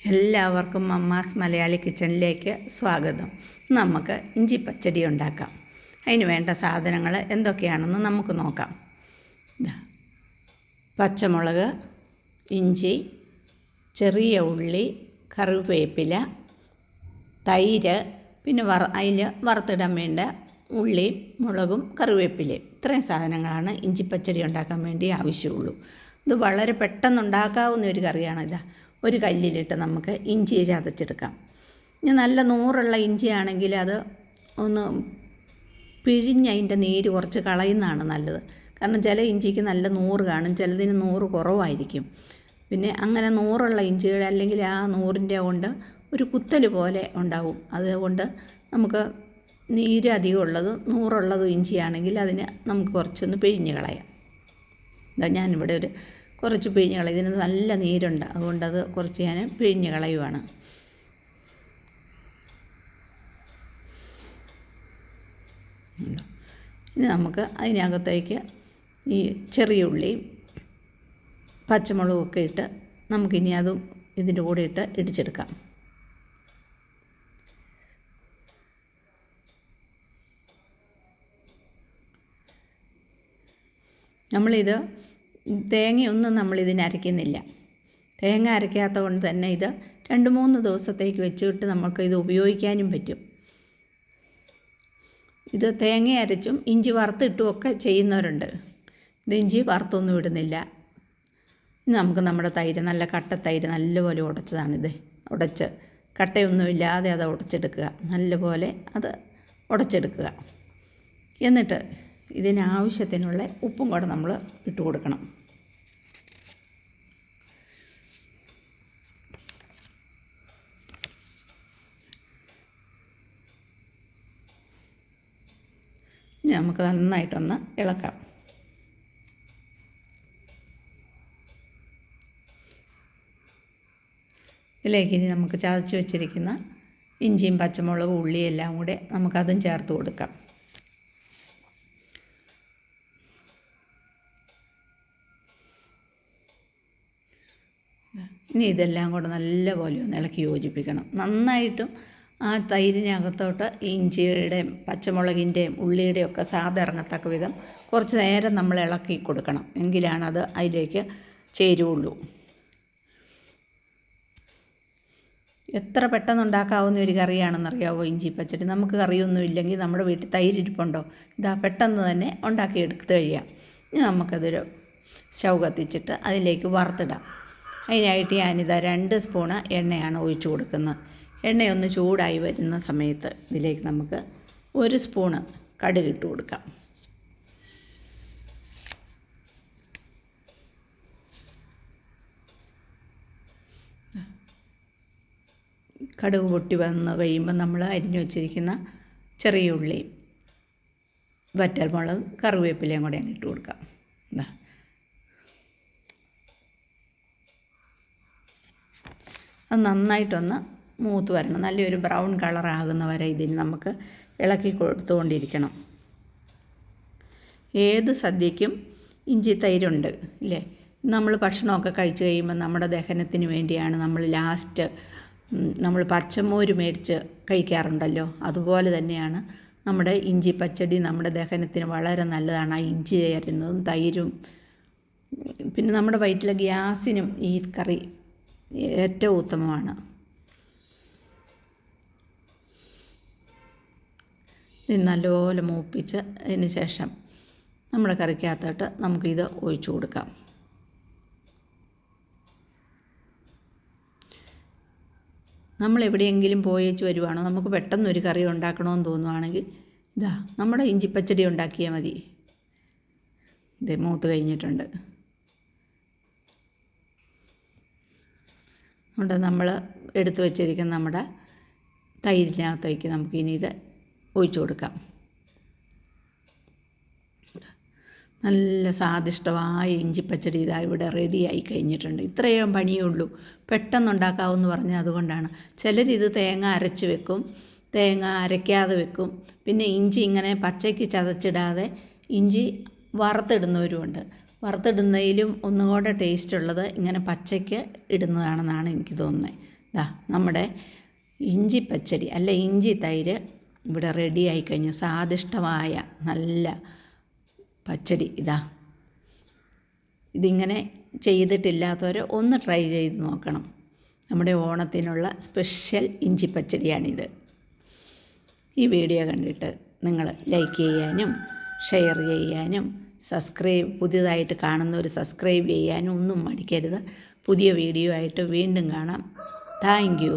എല്ലാവർക്കും മമ്മാസ് മലയാളി കിച്ചണിലേക്ക് സ്വാഗതം. നമുക്ക് ഇഞ്ചി പച്ചടി ഉണ്ടാക്കാം. അതിന് വേണ്ട സാധനങ്ങൾ എന്തൊക്കെയാണെന്ന് നമുക്ക് നോക്കാം. പച്ചമുളക്, ഇഞ്ചി, ചെറിയ ഉള്ളി, കറിവേപ്പില, തൈര്, പിന്നെ അതിൽ വറുത്തിടാൻ വേണ്ട ഉള്ളിയും മുളകും കറിവേപ്പിലയും. ഇത്രയും സാധനങ്ങളാണ് ഇഞ്ചി പച്ചടി ഉണ്ടാക്കാൻ വേണ്ടി ആവശ്യമുള്ളൂ. ഇത് വളരെ പെട്ടെന്നുണ്ടാക്കാവുന്ന ഒരു കറിയാണ്. ഒരു കല്ലിലിട്ട് നമുക്ക് ഇഞ്ചി ചതച്ചെടുക്കാം. ഇനി നല്ല നൂറുള്ള ഇഞ്ചിയാണെങ്കിൽ അത് ഒന്ന് പിഴിഞ്ഞ് അതിൻ്റെ നീര് കുറച്ച് കളയുന്നതാണ് നല്ലത്. കാരണം ചില ഇഞ്ചിക്ക് നല്ല നൂറ് കാണും, ചിലതിന് നൂറ് കുറവായിരിക്കും. പിന്നെ അങ്ങനെ നൂറുള്ള ഇഞ്ചികൾ അല്ലെങ്കിൽ ആ നൂറിൻ്റെ കൊണ്ട് ഒരു കുത്തൽ പോലെ ഉണ്ടാവും. അതുകൊണ്ട് നമുക്ക് നീര് അധികമുള്ളതും നൂറുള്ളതും ഇഞ്ചിയാണെങ്കിൽ അതിന് നമുക്ക് കുറച്ചൊന്ന് പിഴിഞ്ഞ് കളയാം. ഞാനിവിടെ കുറച്ച് പിഴിഞ്ഞ് കളയും. ഇതിന് നല്ല നീരുണ്ട്, അതുകൊണ്ടത് കുറച്ച് ഞാൻ പിഴിഞ്ഞ് കളയുവാണ്. ഇനി നമുക്ക് അതിനകത്തേക്ക് ഈ ചെറിയ ഉള്ളിയും പച്ചമുളകും ഒക്കെ ഇട്ട് നമുക്കിനി അതും ഇതിൻ്റെ കൂടെ ഇട്ട് ഇടിച്ചെടുക്കാം. നമ്മളിത് തേങ്ങയൊന്നും നമ്മളിതിന് അരയ്ക്കുന്നില്ല. തേങ്ങ അരയ്ക്കാത്ത കൊണ്ട് തന്നെ ഇത് 2-3 ദിവസത്തേക്ക് വെച്ചിട്ട് നമുക്ക് ഇത് ഉപയോഗിക്കാനും പറ്റും. ഇത് തേങ്ങ അരച്ചും ഇഞ്ചി വറുത്തിട്ടും ഒക്കെ ചെയ്യുന്നവരുണ്ട്. ഇത് ഇഞ്ചി വറുത്തൊന്നും ഇടുന്നില്ല. നമുക്ക് നമ്മുടെ തൈര്, നല്ല കട്ട തൈര് നല്ലപോലെ ഉടച്ചതാണിത്. ഉടച്ച് കട്ടയൊന്നുമില്ലാതെ അത് ഉടച്ചെടുക്കുക. നല്ലപോലെ അത് ഉടച്ചെടുക്കുക. എന്നിട്ട് ഇതിനാവശ്യത്തിനുള്ള ഉപ്പും കൂടെ നമ്മൾ ഇട്ട് കൊടുക്കണം. ഇനി നമുക്ക് നന്നായിട്ടൊന്ന് ഇളക്കാം. ഇതിലേക്ക് ഇനി നമുക്ക് ചതച്ച് വെച്ചിരിക്കുന്ന ഇഞ്ചിയും പച്ചമുളകും ഉള്ളിയും എല്ലാം കൂടെ നമുക്കതും ചേർത്ത് കൊടുക്കാം. ഇനി ഇതെല്ലാം കൂടെ നല്ലപോലെ ഒന്ന് ഇളക്കി യോജിപ്പിക്കണം. നന്നായിട്ടും ആ തൈരിനകത്തോട്ട് ഇഞ്ചിയുടെയും പച്ചമുളകിൻ്റെയും ഉള്ളിയുടെയും ഒക്കെ സ്വാദ് ഇറങ്ങത്തക്ക വിധം കുറച്ച് നേരം നമ്മൾ ഇളക്കി കൊടുക്കണം. എങ്കിലാണ് അത് അതിലേക്ക് ചേരുള്ളൂ. എത്ര പെട്ടെന്നുണ്ടാക്കാവുന്ന ഒരു കറിയാണെന്നറിയാവോ ഇഞ്ചി പച്ചടി. നമുക്ക് കറിയൊന്നും ഇല്ലെങ്കിൽ നമ്മുടെ വീട്ടിൽ തൈരിരിപ്പുണ്ടോ, പെട്ടെന്ന് തന്നെ ഉണ്ടാക്കിയെടുത്ത് കഴിയാം. ഇനി നമുക്കതൊരു സ്റ്റൗ കത്തിച്ചിട്ട് അതിലേക്ക് വറുത്തിടാം. അതിനായിട്ട് ഞാനിതാ 2 സ്പൂണ് എണ്ണയാണ് ഒഴിച്ചു കൊടുക്കുന്നത്. എണ്ണയൊന്ന് ചൂടായി വരുന്ന സമയത്ത് ഇതിലേക്ക് നമുക്ക് 1 സ്പൂണ് കടുക് ഇട്ട് കൊടുക്കാം. കടുക് പൊട്ടി വന്ന് കഴിയുമ്പോൾ നമ്മൾ അരിഞ്ഞു വച്ചിരിക്കുന്ന ചെറിയ ഉള്ളിയും വറ്റൽമുളകും കറിവേപ്പിലയും കൂടെ അങ്ങ് ഇട്ട് കൊടുക്കാം. അത് നന്നായിട്ടൊന്ന് മൂത്ത് വരണം. നല്ലൊരു ബ്രൗൺ കളറാകുന്ന വരെ ഇതിന് നമുക്ക് ഇളക്കി കൊടുത്തുകൊണ്ടിരിക്കണം. ഏത് സദ്യക്കും ഇഞ്ചി തൈരുണ്ട് ഇല്ലേ? നമ്മൾ ഭക്ഷണമൊക്കെ കഴിച്ച് കഴിയുമ്പോൾ നമ്മുടെ ദഹനത്തിന് വേണ്ടിയാണ് നമ്മൾ ലാസ്റ്റ് നമ്മൾ പച്ചമോര് മേടിച്ച് കഴിക്കാറുണ്ടല്ലോ. അതുപോലെ തന്നെയാണ് നമ്മുടെ ഇഞ്ചി പച്ചടി. നമ്മുടെ ദഹനത്തിന് വളരെ നല്ലതാണ്. ആ ഇഞ്ചി ചേരുന്നതും തൈരും. പിന്നെ നമ്മുടെ വയറ്റിലെ ഗ്യാസിനും ഈ കറി ഏറ്റവും ഉത്തമമാണ്. ഇത് നല്ലപോലെ മൂപ്പിച്ച് അതിന് ശേഷം നമ്മുടെ കറിക്കകത്തോട്ട് നമുക്കിത് ഒഴിച്ചു കൊടുക്കാം. നമ്മളെവിടെയെങ്കിലും പോയേച്ച് വരുവാണോ, നമുക്ക് പെട്ടെന്നൊരു കറി ഉണ്ടാക്കണമെന്ന് തോന്നുവാണെങ്കിൽ നമ്മുടെ ഇഞ്ചിപ്പച്ചടി ഉണ്ടാക്കിയാൽ മതി. ഇത് മൂത്ത് കഴിഞ്ഞിട്ടുണ്ട്. അതുകൊണ്ട് നമ്മൾ എടുത്തു വച്ചിരിക്കുന്ന നമ്മുടെ തൈരിനകത്തേക്ക് നമുക്കിനി ഇത് ഒഴിച്ചു കൊടുക്കാം. നല്ല സ്വാദിഷ്ടമായ ഇഞ്ചിപ്പച്ചടി ഇവിടെ റെഡിയായി കഴിഞ്ഞിട്ടുണ്ട്. ഇത്രയും പണിയേ ഉള്ളൂ, പെട്ടെന്നുണ്ടാക്കാമെന്ന് പറഞ്ഞാൽ അതുകൊണ്ടാണ്. ചിലരിത് തേങ്ങ അരച്ച് വെക്കും, തേങ്ങ അരയ്ക്കാതെ വെക്കും. പിന്നെ ഇഞ്ചി ഇങ്ങനെ പച്ചയ്ക്ക് ചതച്ചിടാതെ ഇഞ്ചി വറുത്തിടുന്നവരുമുണ്ട്. വറുത്തിടുന്നതിലും ഒന്നുകൂടെ ടേസ്റ്റ് ഉള്ളത് ഇങ്ങനെ പച്ചയ്ക്ക് ഇടുന്നതാണെന്നാണ് എനിക്ക് തോന്നുന്നത്. ദാ നമ്മുടെ ഇഞ്ചി പച്ചടി അല്ല ഇഞ്ചി തൈര് ഇവിടെ റെഡി ആയിക്കഴിഞ്ഞു. സ്വാദിഷ്ടമായ നല്ല പച്ചടി ഇതാ. ഇതിങ്ങനെ ചെയ്തിട്ടില്ലാത്തവർ ഒന്ന് ട്രൈ ചെയ്ത് നോക്കണം. നമ്മുടെ ഓണത്തിനുള്ള സ്പെഷ്യൽ ഇഞ്ചി പച്ചടിയാണിത്. ഈ വീഡിയോ കണ്ടിട്ട് നിങ്ങൾ ലൈക്ക് ചെയ്യാനും ഷെയർ ചെയ്യാനും പുതിയതായിട്ട് കാണുന്നവർ സബ്സ്ക്രൈബ് ചെയ്യാനും ഒന്നും മടിക്കരുത്. പുതിയ വീഡിയോ ആയിട്ട് വീണ്ടും കാണാം. Thank you.